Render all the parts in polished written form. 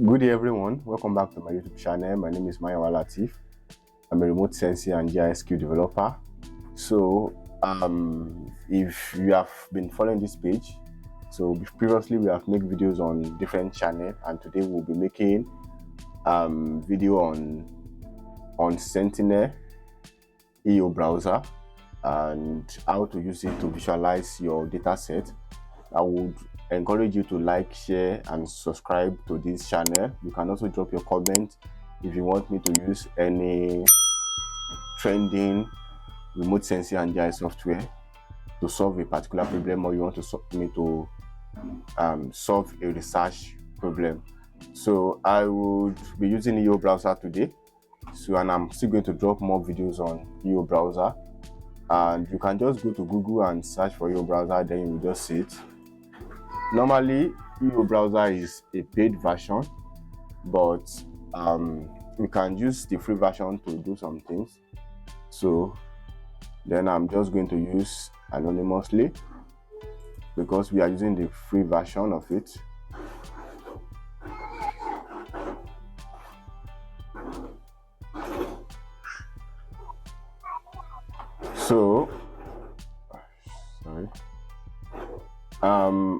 Good day everyone, welcome back to my YouTube channel. My name is Mayawa Latif. I'm a remote sensing and GISQ developer. So if you have been following this page, so previously we have made videos on different channels, and today we'll be making video on Sentinel EO browser and how to use it to visualize your data set. I would encourage you to like, share and subscribe to this channel. You can also drop your comment if you want me to use any trending remote sensing and GIS software to solve a particular problem, or you want me to solve a research problem. So I would be using EO browser today, and I'm still going to drop more videos on EO browser, and you can just go to Google and search for EO browser, then you will just see it. Normally EO browser is a paid version, but we can use the free version to do some things. So then I'm just going to use anonymously because we are using the free version of it. So sorry.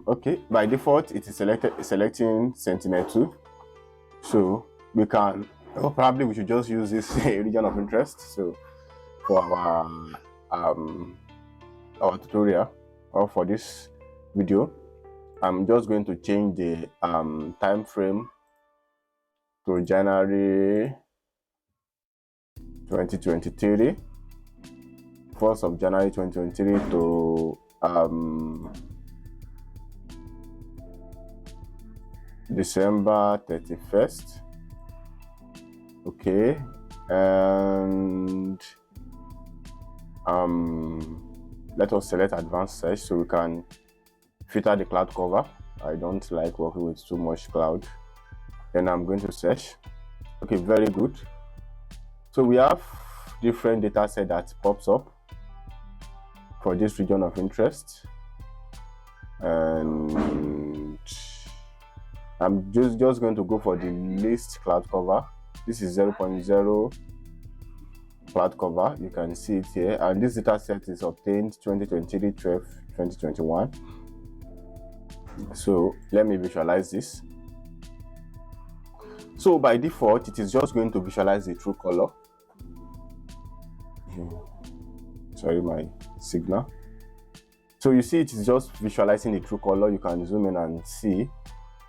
Okay, by default it is selecting Sentinel 2. So we can, probably we should just use this region of interest. So for our tutorial, or for this video, I'm just going to change the time frame to January 2023, 1st of January 2023 to December 31st. Okay, and let us select advanced search so we can filter the cloud cover. I don't like working with too much cloud. Then I'm going to search. Okay, very good. So we have different data set that pops up for this region of interest, and I'm just going to go for the least cloud cover. This is 0.0 cloud cover. You can see it here, and this data set is obtained 2023-12-2021. So let me visualize this. So by default it is just going to visualize the true color. Sorry, my signal. So you see it is just visualizing the true color. You can zoom in and see.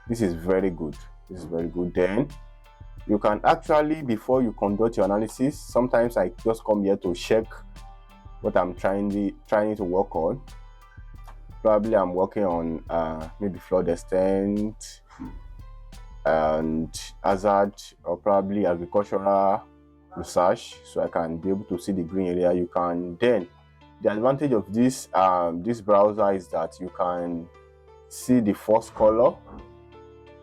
This is very good. This is very good. Then you can actually, before you conduct your analysis, sometimes I just come here to check what I'm trying to work on. Probably I'm working on maybe flood extent and hazard, or probably agricultural research, so I can be able to see the green area. You can then, the advantage of this this browser is that you can see the first color,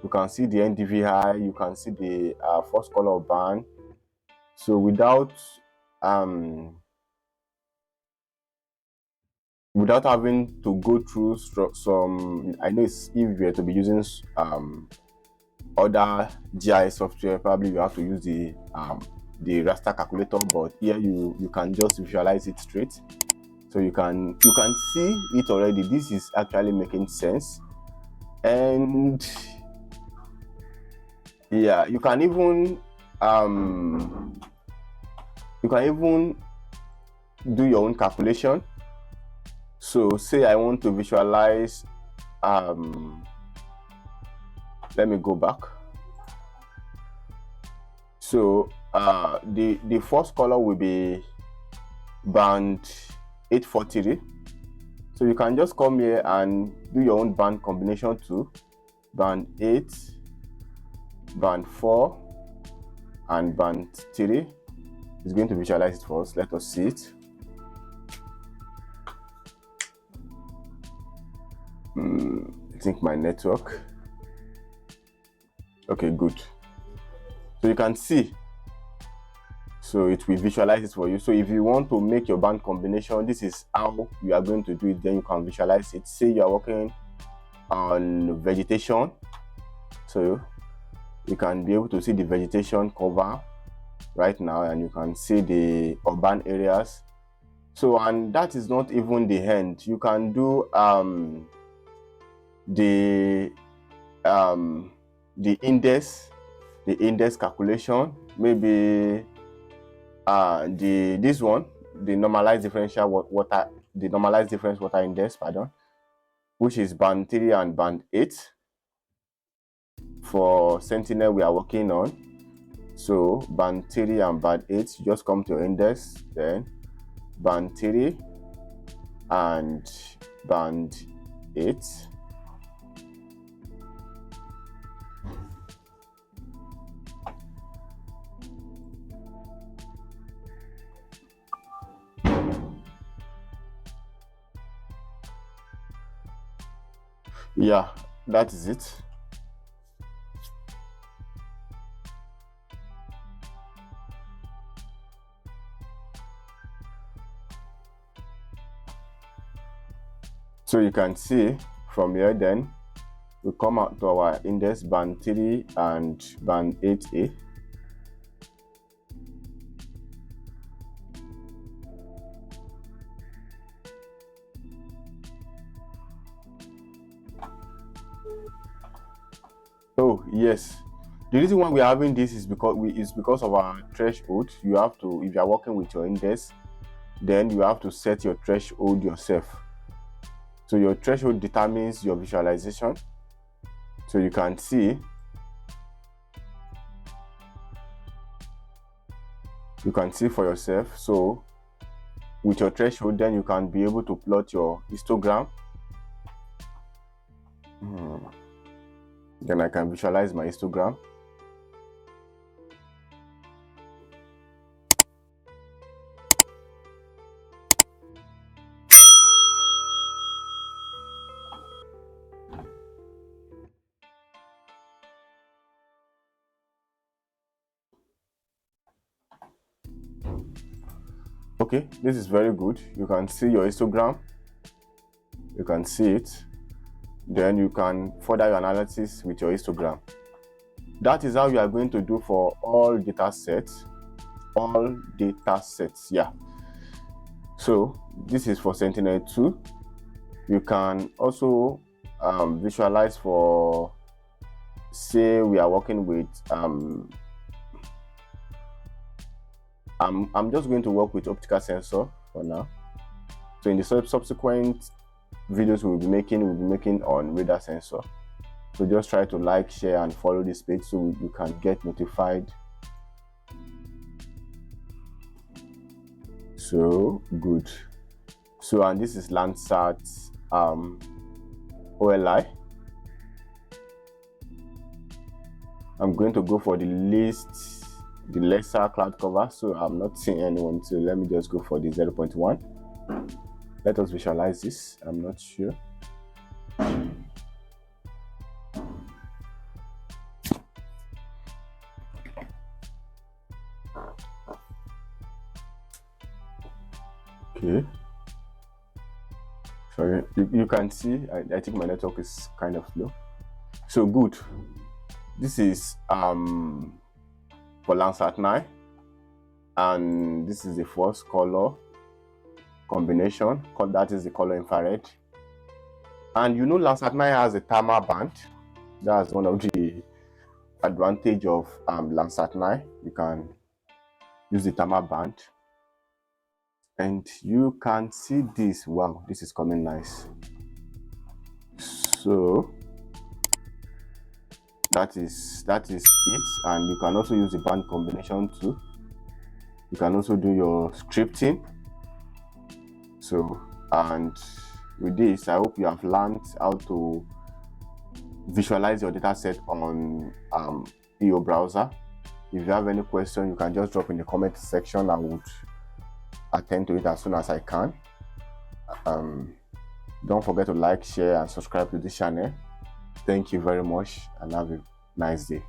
you can see the NDVI, you can see the first color band. So without having to go through some, I know if you were to be using other GIS software, probably you have to use the raster calculator, but here you can just visualize it straight. So you can see it already. This is actually making sense. And yeah, you can even do your own calculation. So say I want to visualize, let me go back. So the first color will be band 843. So you can just come here and do your own band combination to band 8, band 4 and band 3. It's going to visualize it for us. Let us see it. I think my network. Okay, good. So you can see, so it will visualize it for you. So if you want to make your band combination, this is how you are going to do it. Then you can visualize it. Say you are working on vegetation, so you can be able to see the vegetation cover right now, and you can see the urban areas. So, and that is not even the end. You can do the index calculation, maybe this one, the normalized difference water index, pardon, which is band 3 and band 8 for Sentinel we are working on. So band 3 and band 8, you just come to your index, then band 3 and band 8. Yeah, that is it. So you can see from here, then we come out to our index band 3 and band 8A. Oh yes, the reason why we're having this is because of our threshold. You have to, if you are working with your index, then you have to set your threshold yourself. So your threshold determines your visualization. So you can see, for yourself. So with your threshold, then you can be able to plot your histogram. Then I can visualize my histogram. Okay, this is very good. You can see your histogram. You can see it. Then you can further your analysis with your histogram. That is how you are going to do for all data sets. Yeah. So this is for Sentinel-2. You can also visualize for, say we are working with I'm just going to work with optical sensor for now. So in the subsequent videos we'll be making on radar sensor. So just try to like, share and follow this page so you can get notified. So good. So, and this is Landsat OLI. I'm going to go for the lesser cloud cover, so I'm not seeing anyone, so let me just go for the 0.1. Let us visualize this. I'm not sure. Okay, sorry, you can see I think my network is kind of slow. So good. This is for Landsat 9, and this is the first color combination, that is the color infrared. And you know Landsat 9 has a thermal band. That's one of the advantage of Landsat 9. You can use the thermal band, and you can see this. Wow, this is coming nice. So that is it. And you can also use the band combination too. You can also do your scripting. So, and with this, I hope you have learned how to visualize your data set on EO browser. If you have any question, you can just drop in the comment section. I would attend to it as soon as I can. Don't forget to like, share and subscribe to this channel. Thank you very much and have a nice day.